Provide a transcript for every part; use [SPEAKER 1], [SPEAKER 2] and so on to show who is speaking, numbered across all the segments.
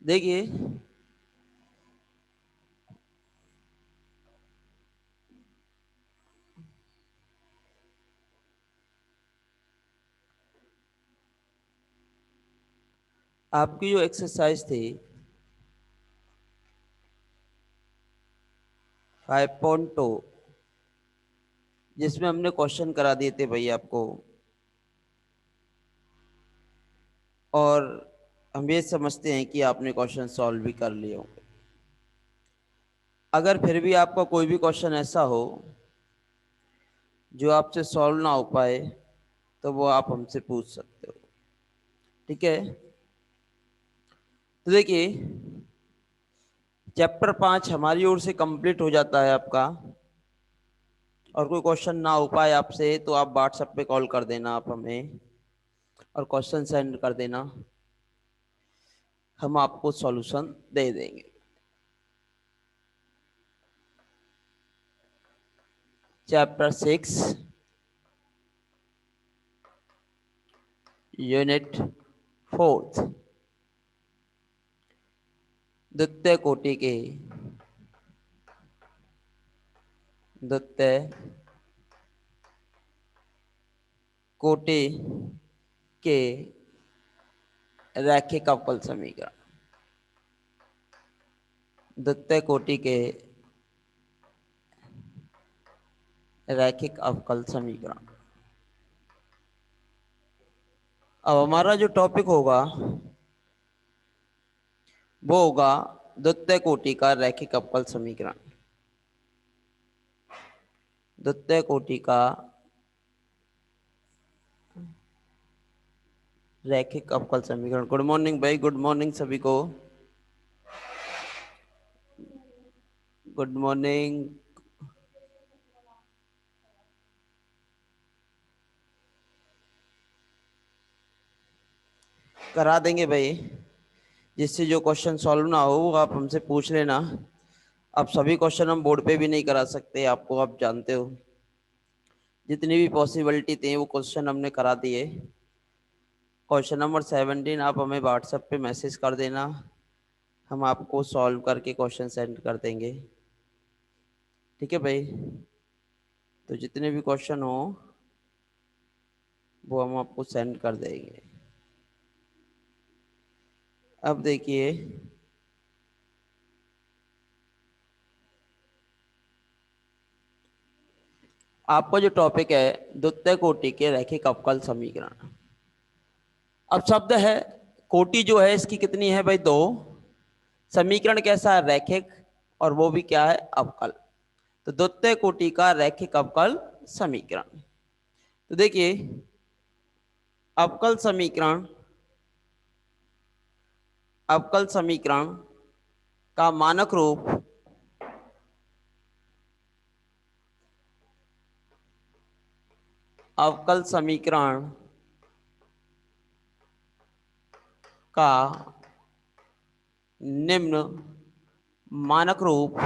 [SPEAKER 1] देखिए, आपकी जो एक्सरसाइज थी 5.2, जिसमें हमने क्वेश्चन करा दिए थे भाई आपको, और हम ये समझते हैं कि आपने क्वेश्चन सॉल्व भी कर लिए होंगे। अगर फिर भी आपका कोई भी क्वेश्चन ऐसा हो जो आपसे सॉल्व ना हो पाए, तो वो आप हमसे पूछ सकते हो। ठीक है, तो देखिए, चैप्टर 5 हमारी ओर से कंप्लीट हो जाता है आपका। और कोई क्वेश्चन ना हो पाए आपसे, तो आप व्हाट्सएप पे कॉल कर देना आप हमें, और क्वेश्चन सेंड कर देना, हम आपको सॉल्यूशन दे देंगे। चैप्टर 6, यूनिट 4, द्वितीय कोटि के द्वितीय कोटि के रैखिक अवकल समीकरण, द्वितीय कोटि के रैखिक अवकल समीकरण। अब हमारा जो टॉपिक होगा वो होगा द्वितीय कोटि का रैखिक अवकल समीकरण। द्वितीय कोटि का रैखिक अवकल समीकरण। गुड मॉर्निंग भाई, गुड मॉर्निंग सभी को, गुड मॉर्निंग। करा देंगे भाई, जिससे जो क्वेश्चन सॉल्व ना हो वो आप हमसे पूछ लेना। अब सभी क्वेश्चन हम बोर्ड पे भी नहीं करा सकते, आपको आप जानते हो। जितनी भी पॉसिबिलिटी थी वो क्वेश्चन हमने करा दिए। क्वेश्चन नंबर 17 आप हमें व्हाट्सएप पे मैसेज कर देना, हम आपको सॉल्व करके क्वेश्चन सेंड कर देंगे। ठीक है भाई, तो जितने भी क्वेश्चन हो वो हम आपको सेंड कर देंगे। अब देखिए, आपका जो टॉपिक है द्वितीय कोटि के रैखिक अवकल समीकरण। अब शब्द है, कोटि जो है इसकी कितनी है भाई? दो। समीकरण कैसा है? रैखिक, और वो भी क्या है? अवकल। तो द्वितीय कोटि का रैखिक अवकल समीकरण। तो देखिए, अवकल समीकरण, अवकल समीकरण का मानक रूप अवकल समीकरण का निम्न मानक रूप,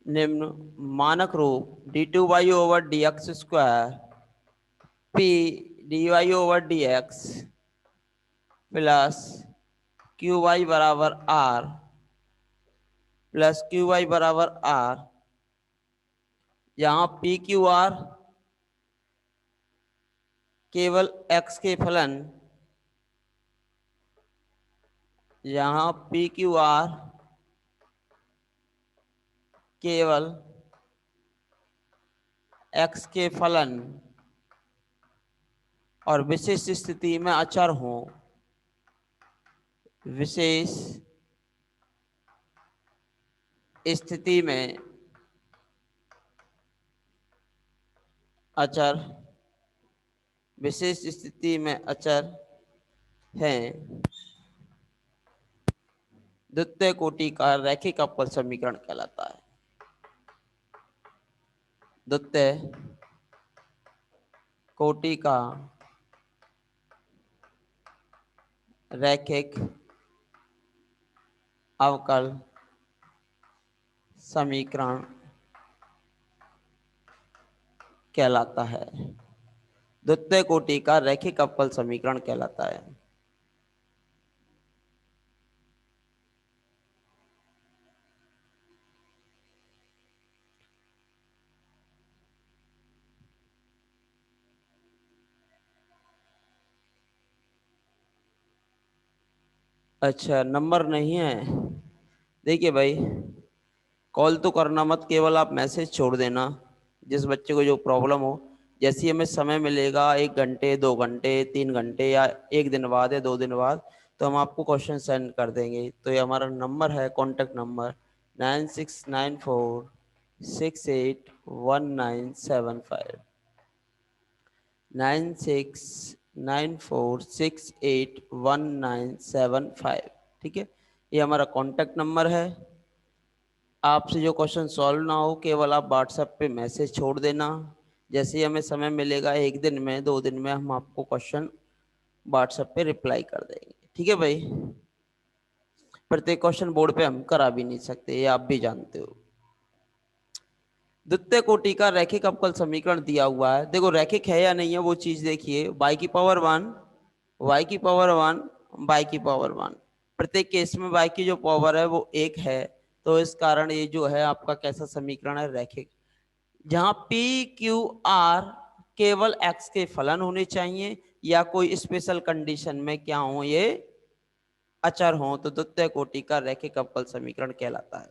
[SPEAKER 1] निम्न मानक रूप d2y/dx² p dy/dx plus qy बराबर r प्लस qy बराबर r, यहाँ पी क्यू आर केवल x के फलन, यहाँ पी क्यू आर केवल x के फलन और विशेष स्थिति में अचर हों, विशेष स्थिति में अचर, विशेष स्थिति में अचर हैं, द्वितीय कोटि का रैखिक अवकल समीकरण कहलाता है। द्वितीय कोटि का रैखिक अवकल समीकरण कहलाता है। द्वितीय कोटि का रैखिक अवकल समीकरण कहलाता है। अच्छा, नंबर नहीं है। देखिए भाई, कॉल तो करना मत, केवल आप मैसेज छोड़ देना। जिस बच्चे को जो प्रॉब्लम हो, जैसे ही हमें समय मिलेगा, 1 घंटे 2 घंटे 3 घंटे या एक दिन बाद या 2 दिन बाद, तो हम आपको क्वेश्चन सेंड कर देंगे। तो ये हमारा नंबर है, कॉन्टेक्ट नंबर 9694681975। 9694681975। ठीक है, ये हमारा कॉन्टेक्ट नंबर है। आपसे जो क्वेश्चन सॉल्व ना हो, केवल आप व्हाट्सएप पे मैसेज छोड़ देना। जैसे ही हमें समय मिलेगा, 1 दिन में 2 दिन में, हम आपको क्वेश्चन व्हाट्सएप पे रिप्लाई कर देंगे। ठीक है भाई, प्रत्येक क्वेश्चन बोर्ड पे हम करा भी नहीं सकते, ये आप भी जानते हो। द्वितीय कोटि का रैखिक अवकल समीकरण दिया हुआ है। देखो रैखिक है या नहीं है वो चीज देखिए। y की पावर 1, y की पावर 1, y की पावर 1, प्रत्येक केस में y की जो पावर है वो 1 है। तो इस कारण ये जो है आपका कैसा समीकरण है, रैखिक। जहां p q r केवल x के फलन होने चाहिए, या कोई स्पेशल कंडीशन में क्या हो, ये अचर हो, तो द्वितीय कोटि का रैखिक अवकल समीकरण कहलाता है।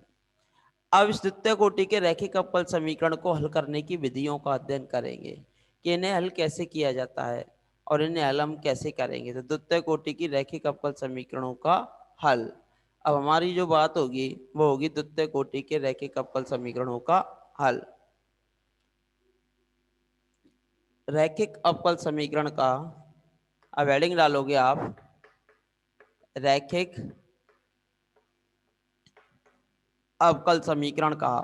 [SPEAKER 1] अब इस द्वितीय कोटि के रैखिक अवकल समीकरण को हल करने की विधियों का अध्ययन करेंगे कि इन्हें हल कैसे किया जाता है और इन्हें हल हम कैसे करेंगे। तो द्वितीय कोटि की रैखिक अवकल समीकरणों का हल। अब हमारी जो बात होगी वो होगी द्वितीय कोटि के रैखिक अवकल समीकरणों का हल। रैखिक अवकल समीकरण का, अब हेडिंग डालोगे आप, रैखिक अवकल समीकरण का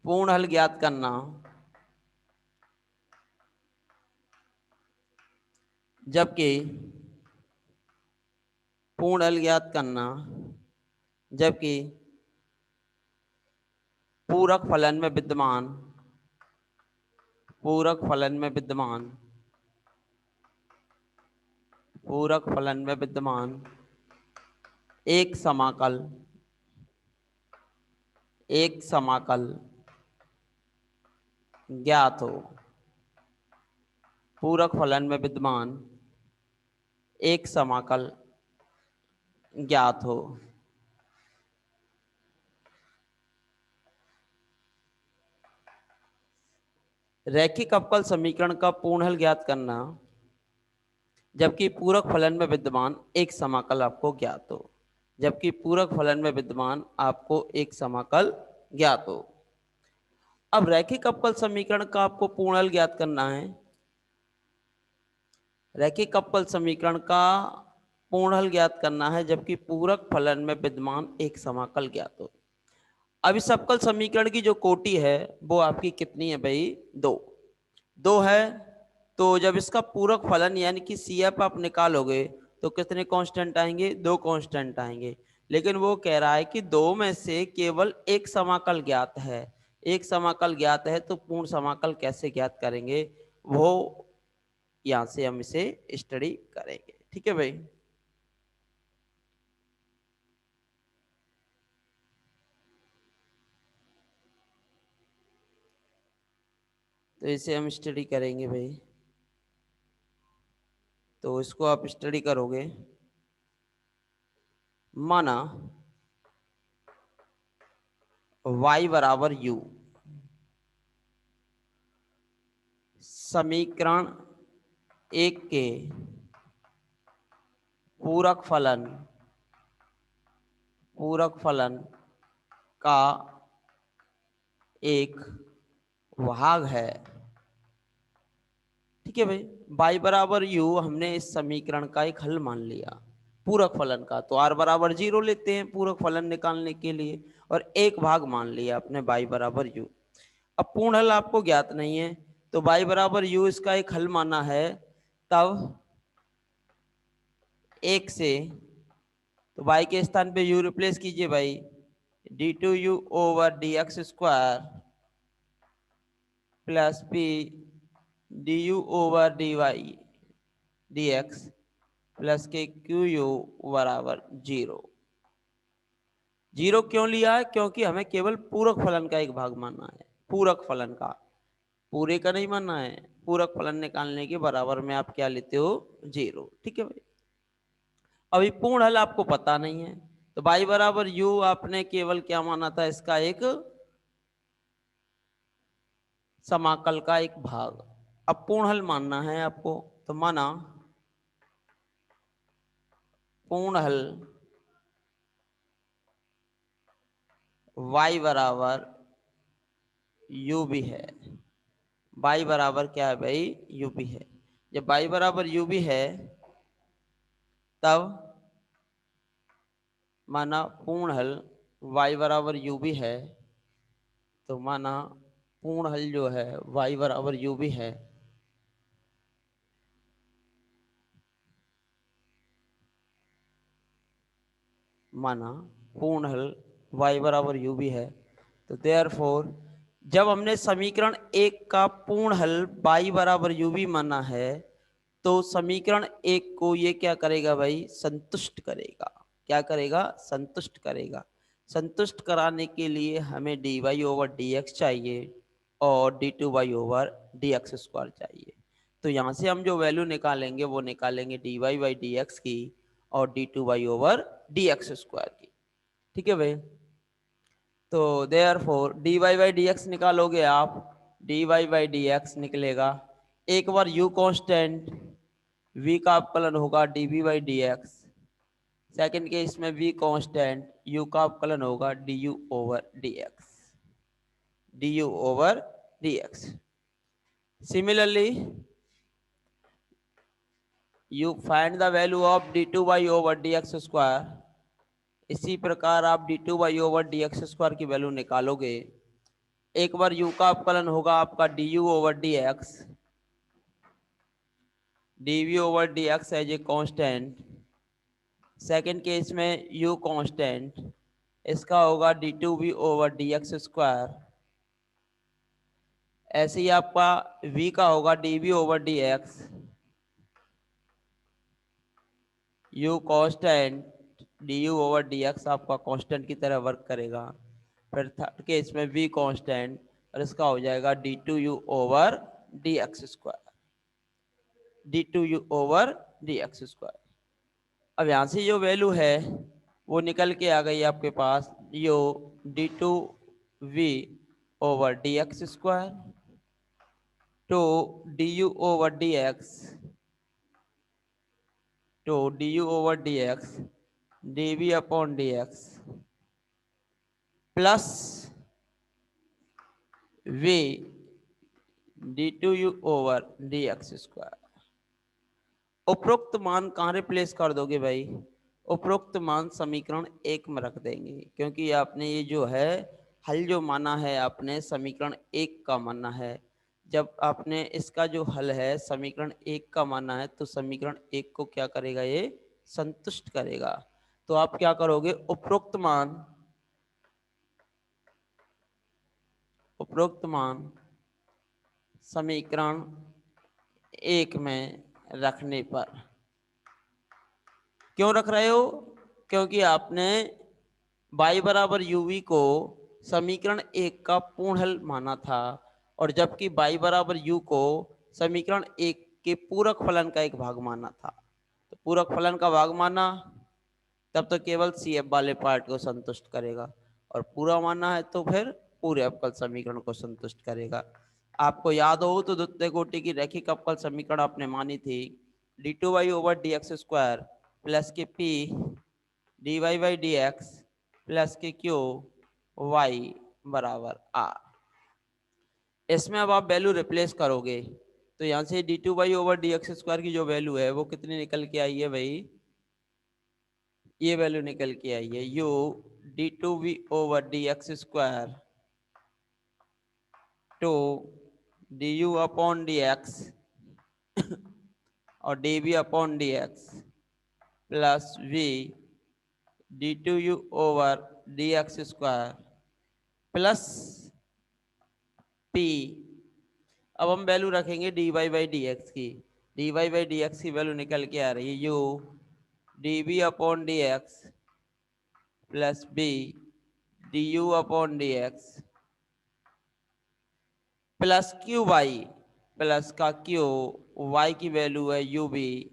[SPEAKER 1] पूर्ण हल ज्ञात करना। जबकि पूर्ण हल ज्ञात करना, जबकि पूरक फलन में विद्यमान, पूरक फलन में विद्यमान, पूरक फलन में विद्यमान एक समाकल, एक समाकल ज्ञात हो, पूरक फलन में विद्यमान एक समाकल ज्ञात हो। रैखिक अवकल समीकरण का पूर्ण हल ज्ञात करना, जबकि पूरक फलन में विद्यमान एक समाकल आपको ज्ञात हो, जबकि पूरक फलन में विद्यमान आपको एक समाकल ज्ञात हो। अब रैखिक अवकल समीकरण का आपको पूर्ण हल ज्ञात करना है। रैखिक अवकल समीकरण का पूर्ण हल ज्ञात करना है, जबकि पूरक फलन में विद्यमान एक समाकल ज्ञात हो। अब इस अवकल समीकरण की जो कोटि है वो आपकी कितनी है भाई, 2। 2 है, तो जब इसका पूरक फलन यानी कि CF आप निकालोगे तो कितने कांस्टेंट आएंगे, 2 कांस्टेंट आएंगे। लेकिन वो कह रहा है कि 2 में से केवल एक समाकल ज्ञात है। एक समाकल ज्ञात है तो पूर्ण समाकल कैसे ज्ञात करेंगे, वो यहां से हम इसे स्टडी करेंगे। ठीक है भाई, तो इसे हम स्टडी करेंगे भाई। तो इसको आप स्टडी करोगे। माना y बराबर u, समीकरण 1 के पूरक फलन, पूरक फलन का एक भाग है। ठीक है भाई, y बराबर u हमने इस समीकरण का एक हल मान लिया पूरक फलन का। तो r बराबर 0 लेते हैं पूरक फलन निकालने के लिए, और एक भाग मान लिया अपने y बराबर u। अब पूर्ण हल आपको ज्ञात नहीं है, तो y बराबर u इसका एक हल माना है। तब 1 से, तो y के स्थान पे u रिप्लेस कीजिए भाई, d2u over dx square plus p du over dy dx plus के qu बराबर 0। 0 क्यों लिया है, क्योंकि हमें केवल पूरक फलन का एक भाग मानना है, पूरक फलन का, पूरे का नहीं मानना है। पूरक फलन निकालने के बराबर में आप क्या लेते हो, 0। ठीक है भाई। अभी पूर्ण हल आपको पता नहीं है, तो y बराबर u आपने केवल क्या माना था, इसका एक समाकल का एक भाग। अब पूर्ण हल मानना है आपको, तो माना पूर्ण हल y बराबर u भी है। y बराबर क्या है भाई, u भी है। जब y बराबर u भी है तब माना पूर्ण हल y बराबर u भी है, तो माना पूर्ण हल जो है y बराबर u भी है, माना पूर्ण हल y बराबर u भी है। तो देयरफॉर जब हमने समीकरण एक का पूर्ण हल y बराबर u भी माना है, तो समीकरण एक को ये क्या करेगा भाई, संतुष्ट करेगा। क्या करेगा, संतुष्ट करेगा। संतुष्ट कराने के लिए हमें dy ओवर dx चाहिए और d2y ओवर dx स्क्वायर चाहिए। तो यहाँ से हम जो वैल्यू निकालेंगे वो निकालेंगे dy बाई dx की और d2y ओवर dx स्क्वायर की। ठीक है भाई। तो देयरफॉर dy बाई dx निकालोगे आप, dy बाई dx निकलेगा। एक बार u कांस्टेंट, v का अवकलन होगा dv by dx। Second case में v कांस्टेंट, u का अवकलन होगा du over dx, du over dx। Similarly you find the value of d2y over dx square. इसी प्रकार आप d2y ओवर dx स्क्वायर की वैल्यू निकालोगे। एक बार u का अवकलन होगा आपका du over dx, dv over dx as a constant. Second case में u कांस्टेंट, इसका होगा d2v ओवर dx स्क्वायर। ऐसे ही आपका v का होगा dv over dx, u constant du over dx आपका कांस्टेंट की तरह वर्क करेगा। फिर थर्ड केस में v कांस्टेंट और इसका हो जाएगा d2u over dx square, d2u over dx square. अब यहाँ से जो वैल्यू है वो निकल के आ गई आपके पास, यो d2v over dx square two du over dx, two du over dx dv upon dx plus v d2u over dx square. उपरोक्त मान कहाँ रिप्लेस कर दोगे भाई, उपरोक्त मान समीकरण एक में रख देंगे, क्योंकि आपने ये जो है हल जो माना है आपने समीकरण एक का माना है। जब आपने इसका जो हल है समीकरण एक का माना है, तो समीकरण एक को क्या करेगा, ये संतुष्ट करेगा। तो आप क्या करोगे, उपरोक्त मान समीकरण एक में रखने पर, क्यों रख रहे हो, क्योंकि आपने y बराबर uv को समीकरण एक का पूर्ण हल माना था, और जबकि y बराबर u को समीकरण एक के पूरक फलन का एक भाग माना था। तो पूरक फलन का भाग माना तब तो केवल CF वाले पार्ट को संतुष्ट करेगा, और पूरा माना है तो फिर पूरे अवकल समीकरण को संतुष्ट करेगा। आपको याद हो तो द्वितीय कोटि की रैखिक अवकल समीकरण आपने मानी थी, d2y over dx square plus के p dy by dx plus के q y बराबर r। इसमें अब आप वैल्यू रिप्लेस करोगे, तो यहाँ से d2y ओवर dx स्क्वायर की जो वैल्यू है वो कितनी निकल के आई है भाई, ये वैल्यू निकल के आई है u d2v over dx square two du upon dx और dv upon dx plus v d2u over dx square plus p। अब हम वैल्यू रखेंगे dy बाई dx की, dy बाई dx की वैल्यू निकल के आ रही है u dv upon dx plus b du upon dx plus q y. Plus का क्यू, वाई की वैल्यू है यू बी,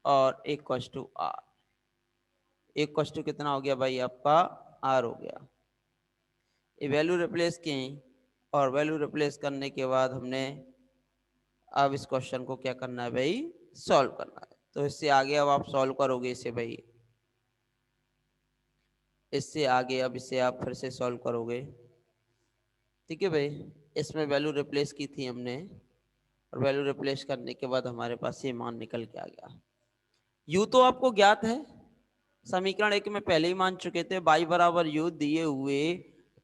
[SPEAKER 1] और equals to r. Equals to कितना हो गया भाई आपका, आर हो गया। ये वैल्यू रिप्लेस की, और वैल्यू रिप्लेस करने के बाद हमने अब इस क्वेश्चन को क्या करना है भाई, सॉल्व करना है। तो इससे आगे अब आप सॉल्व करोगे इसे भाई, इससे आगे अब इसे आप फिर से सॉल्व करोगे। ठीक है भाई, इसमें वैल्यू रिप्लेस की थी हमने, और वैल्यू रिप्लेस करने के बाद हमारे पास ये मान निकल के आ गया। यू तो आपको ज्ञात है, समीकरण एक में पहले ही मान चुके थे, y बराबर यू दिए हुए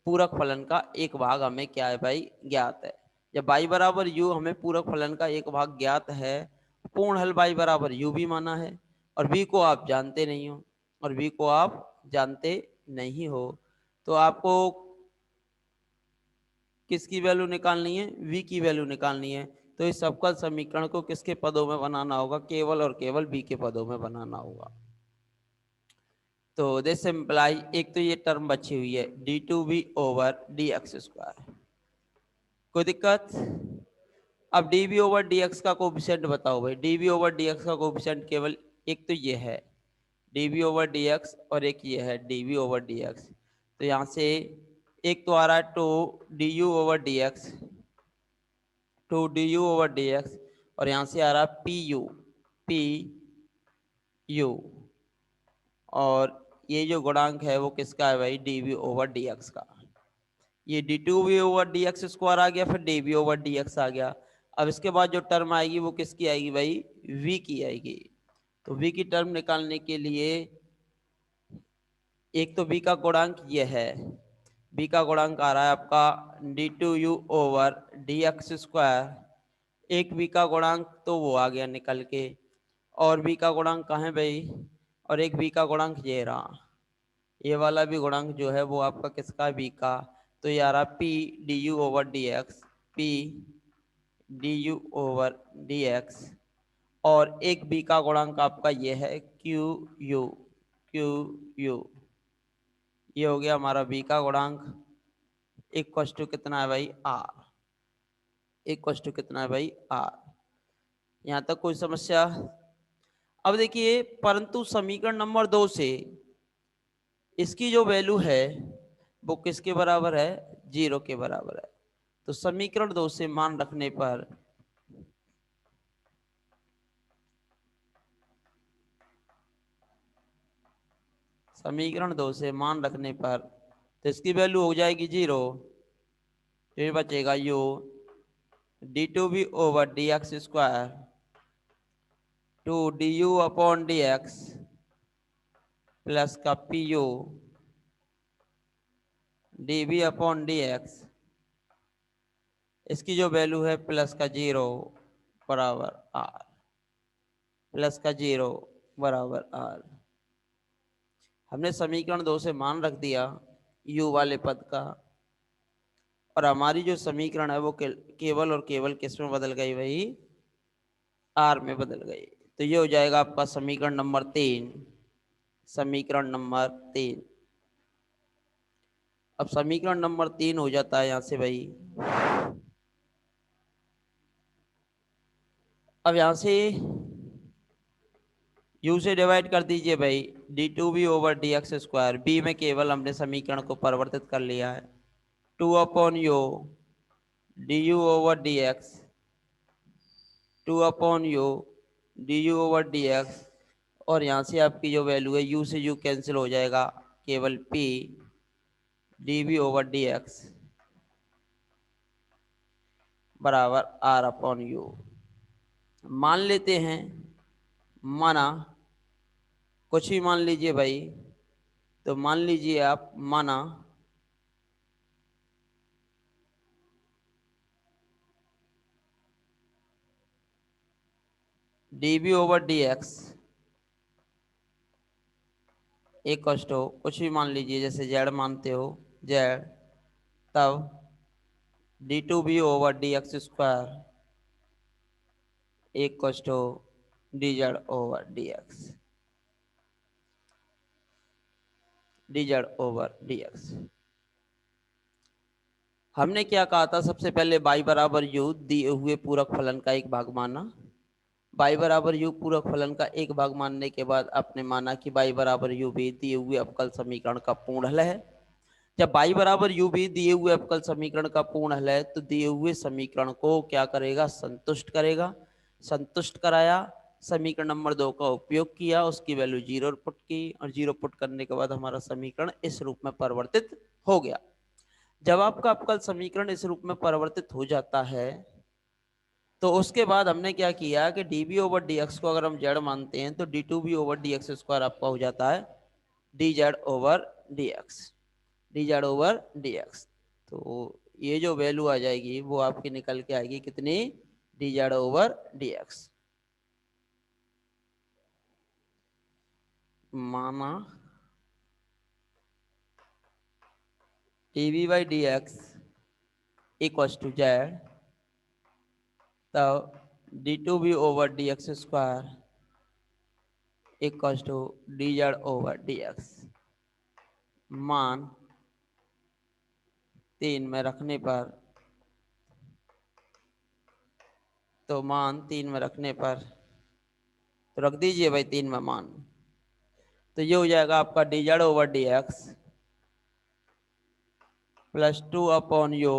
[SPEAKER 1] पूरक फलन का एक भाग हमें क्या है भाई, ज्ञात है। जब y बराबर यू हमें पूरक फलन का एक भाग ज्ञात है, पूर्ण हल y बराबर यू भी माना है, और v को आप जानते नहीं हो, और v को आप जानते नहीं हो, तो आपको किसकी वैल्यू निकालनी है, v की वैल्यू निकालनी है। तो इस अवकल समीकरण को किसके पदों में बनाना होगा, केवल और केवल v के पदों में बनाना होगा। तो दिस इम्प्लाई, एक तो ये टर्म बची हुई है d two b over d x square, कोई दिक्कत। अब d b over d x का कोफिशिएंट बताओ भाई, d b over d x का कोफिशिएंट केवल एक तो ये है d b over d x, और एक ये है d b over d x. तो यहाँ से एक तो आ रहा है two d u over d x, two d u over d x, और यहाँ से आ रहा है पी यू, और ये जो गुणांक है वो किसका है भाई, d b over d x का। ये d two b over d x square आ गया, फिर d b over d x आ गया। अब इसके बाद जो टर्म आएगी वो किसकी आएगी भाई, v की आएगी। तो v की टर्म निकालने के लिए एक तो v का गुणांक ये है, v का गुणांक आ रहा है आपका d two u over d x square, एक v का गुणांक तो वो आ गया निकल के, और v का गुणांक कहाँ है भाई, और एक v का गुणांक ये रहा, ये वाला भी गुणांक जो है वो आपका किसका, v का। तो ये आ रहा P D u over d x, P D u over d x, और एक b का गुणांक आपका ये है क्यू यू, क्यू यू, ये हो गया हमारा b का गुणांक। इक्वल टू कितना है भाई, r, इक्वल टू कितना है भाई, r। यहाँ तक कोई समस्या। अब देखिए, परंतु समीकरण नंबर 2 से इसकी जो वैल्यू है वो किसके बराबर है, 0 के बराबर है। तो समीकरण 2 से मान रखने पर समीकरण 2 से मान रखने पर तो इसकी वैल्यू हो जाएगी 0, फिर बचेगा u d two b over d x square two d u upon d x plus का p u d b upon d x, इसकी जो वैल्यू है प्लस का 0 बराबर आर, प्लस का 0 बराबर आर। हमने समीकरण 2 से मान रख दिया u वाले पद का, और हमारी जो समीकरण है वो केवल और केवल किस में बदल गई भाई, आर में बदल गई। तो ये हो जाएगा आपका समीकरण नंबर 3, समीकरण नंबर 3। अब समीकरण नंबर 3 हो जाता है यहाँ से भाई, अब यहाँ से u से डिवाइड कर दीजिए भाई, d two b over d x square, b में केवल हमने समीकरण को परिवर्तित कर लिया है, two upon u d u over d x, two upon u d u over d x, और यहाँ से आपकी जो वैल्यू है u से u कैंसिल हो जाएगा, केवल p d b over d x बराबर r अपॉन यू। मान लेते हैं, माना, कुछ भी मान लीजिए भाई, तो मान लीजिए आप, माना d b over d x एक कष्ट हो, कुछ भी मान लीजिए, जैसे जेड मानते हो, जेड, तब d two b over d x square एक कष्ट हो d z over d x, d z over d x. हमने क्या कहा था सबसे पहले, y बराबर u दिए हुए पूरक फलन का एक भाग माना। y बराबर u पूरक फलन का एक भाग मानने के बाद आपने माना कि y बराबर u भी दिए हुए अवकल समीकरण का पूर्ण हल है। जब y बराबर u भी दिए हुए अवकल समीकरण का पूर्ण हल है तो दिए हुए समीकरण को क्या करेगा, संतुष्ट करेगा। संतुष्ट कराया, समीकरण नंबर 2 का उपयोग किया, उसकी वैल्यू 0 पुट की और 0 पुट करने के बाद हमारा समीकरण इस रूप में परिवर्तित हो गया। जब आपका अवकल समीकरण इस रूप में परिवर्तित हो जाता है तो उसके बाद हमने क्या किया कि dv ओवर dx को अगर हम z मानते हैं तो d2v ओवर dx स्क्वायर आपका हो जाता है dz over dx, dz over dx। तो ये जो वैल्यू आ जाएगी वो आपकी निकल के आएगी कितनी, dz ओवर dx। माना dv by dx equals to z, तब d2v over dx square equals to dz over dx। मान 3 में रखने पर, तो मान 3 में रखने पर, तो रख दीजिए भाई 3 में मान, तो ये हो जाएगा आपका dz over dx plus 2 upon u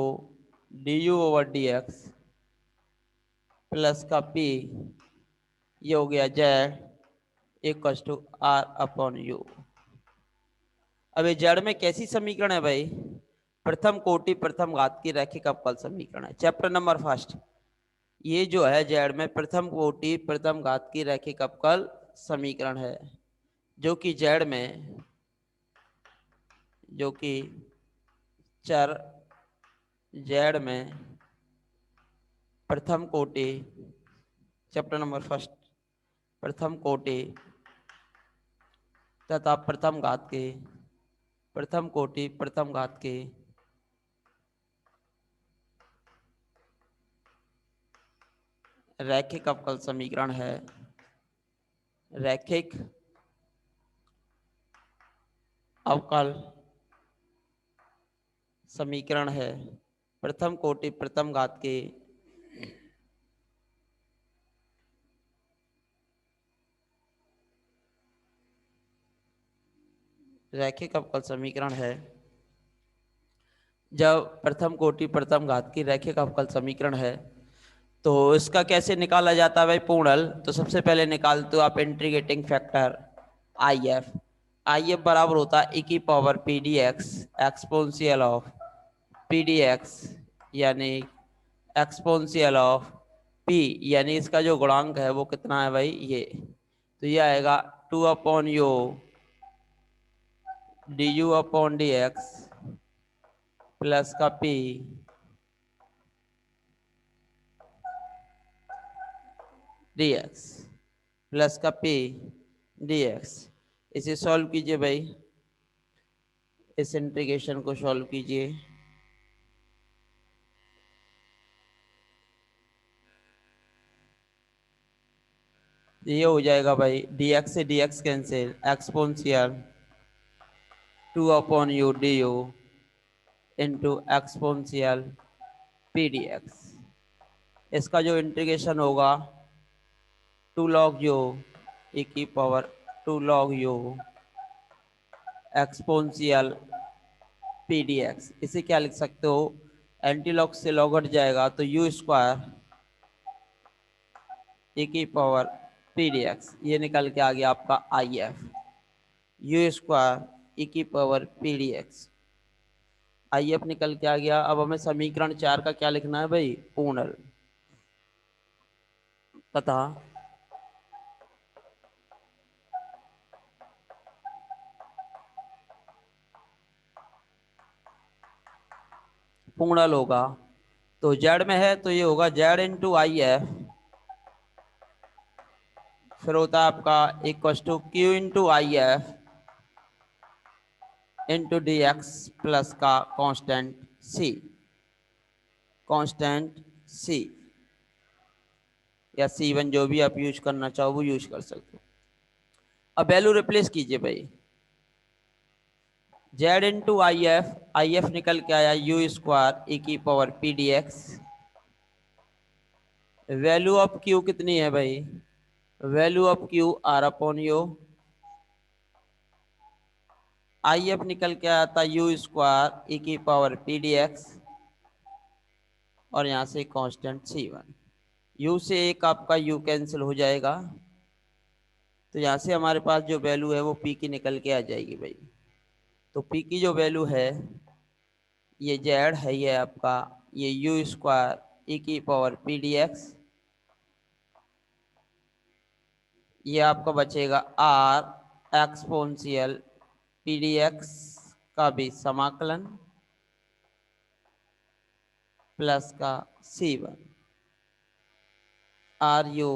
[SPEAKER 1] du over dx plus का p, ये हो गया z equals to r upon u. अब ये जड़ में कैसी समीकरण है भाई, प्रथम कोटि प्रथम घात की रैखिक अवकल समीकरण है, चैप्टर नंबर फर्स्ट। ये जो है जड़ में प्रथम कोटि प्रथम घात की रैखिक अवकल समीकरण है, जो कि जड़ में, जो कि चर जेड में प्रथम कोटि, चैप्टर नंबर फर्स्ट, प्रथम कोटि तथा प्रथम घात के, प्रथम कोटि प्रथम घात के रैखिक अवकल समीकरण है। रैखिक अवकल समीकरण है प्रथम कोटि प्रथम घात के रैखिक अवकल समीकरण है। जब प्रथम कोटि प्रथम घात की रैखिक अवकल समीकरण है तो इसका कैसे निकाला जाता है भाई पूर्णल, तो सबसे पहले निकालते हो आप इंटीग्रेटिंग फैक्टर IF। IF बराबर होता है e की power P d x exponential of P d x, यानी एक्सपोनेंशियल ऑफ p, यानी इसका जो गुणांक है वो कितना है भाई ये, तो ये आएगा 2 upon u d u upon d x plus का p डी एक्स प्लस का p डी एक्स। इसे सॉल्व कीजिए भाई, इस इंटीग्रेशन को सॉल्व कीजिए। ये हो जाएगा भाई dx से dx cancel, exponential 2 upon u d you into exponential p d x. इसका जो इंटीग्रेशन होगा 2 log यू e की power 2 log you exponential p d x. इसे क्या लिख सकते हो, एंटी लॉग से लॉग हट जाएगा तो यू स्क्वायर e की पावर पी डी एक्स, ये निकल के आ गया आपका IF यू स्क्वायर e की power P d x. IF निकल के आ गया। अब हमें समीकरण 4 का क्या लिखना है भाई, पूर्णल तथा पूर्णल होगा। तो जेड में है तो ये होगा जेड इंटू IF, फिर होता है आपका equal to q into IF into d x plus का कांस्टेंट C, कांस्टेंट C या C1 जो भी आप यूज करना चाहो वो यूज कर सकते हो। अब वैल्यू रिप्लेस कीजिए भाई, जेड इंटू आई एफ निकल के आया यू स्क्वायर ई की power P d x. Value of Q कितनी है भाई? Value of Q R upon you. I F निकल के आया था यू स्क्वायर ई की पावर पी डी एक्स, और यहां से कांस्टेंट सी वन। यू से एक आपका यू कैंसिल हो जाएगा, तो यहाँ से हमारे पास जो वैल्यू है वो पी की निकल के आ जाएगी भाई। तो पी की जो वैल्यू है, ये जेड है, ये आपका ये यू स्क्वायर ई की पावर पी डी एक्स, ये आपका बचेगा r exponential p d x का भी समाकलन प्लस का सी वन। आर यू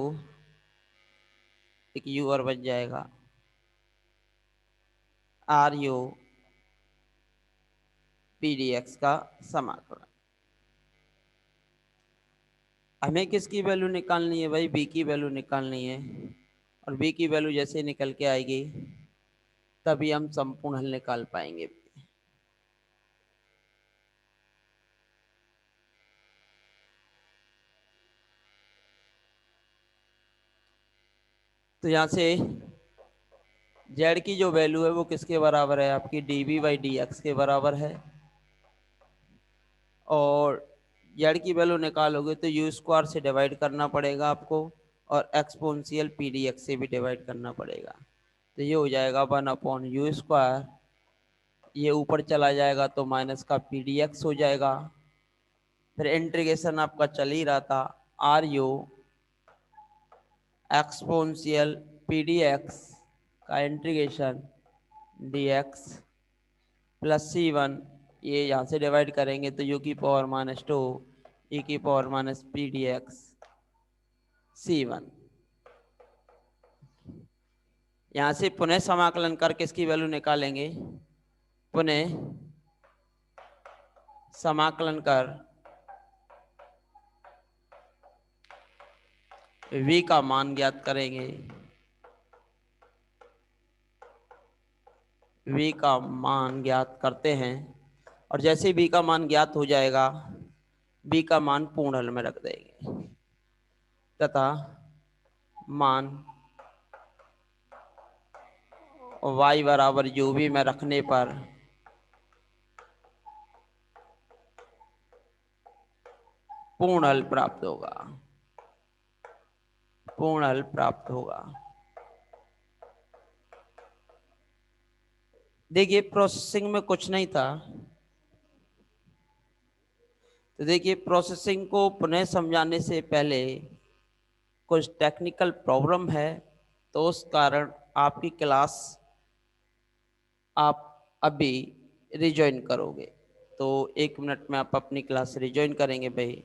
[SPEAKER 1] एक यू और बच जाएगा, r u p d x का समाकलन। हमें किसकी वैल्यू निकालनी है भाई? बी की वैल्यू निकालनी है, और बी की वैल्यू जैसे निकल के आएगी तभी हम संपूर्ण हल निकाल पाएंगे। तो यहाँ से जेड की जो वैल्यू है वो किसके बराबर है? आपकी d b by d x के बराबर है। और जेड की वैल्यू निकालोगे तो यू स्क्वायर से डिवाइड करना पड़ेगा आपको, और एक्सपोनेंशियल पी डी एक्स से भी डिवाइड करना पड़ेगा। तो ये हो जाएगा 1 अपॉन यू स्क्वायर, ये ऊपर चला जाएगा तो माइनस का पी डी एक्स हो जाएगा। फिर इंटीग्रेशन आपका चल ही रहा था, r u exponential p d x का integration d x plus c one, ये यहाँ से डिवाइड करेंगे तो यू की पावर -2 ई की power minus p d x c one. यहाँ से पुनः समाकलन करके इसकी वैल्यू निकालेंगे। पुनः समाकलन कर v का मान ज्ञात करेंगे। v का मान ज्ञात करते हैं, और जैसे v का मान ज्ञात हो जाएगा v का मान पूर्ण हल में रख देंगे, तथा मान y बराबर u v में रखने पर पूर्ण हल प्राप्त होगा। पूर्ण हल प्राप्त होगा। देखिए प्रोसेसिंग में कुछ नहीं था, तो देखिए प्रोसेसिंग को पुनः समझाने से पहले कुछ टेक्निकल प्रॉब्लम है, तो उस कारण आपकी क्लास आप अभी रिजॉइन करोगे। तो 1 मिनट में आप अपनी क्लास रिजॉइन करेंगे भाई।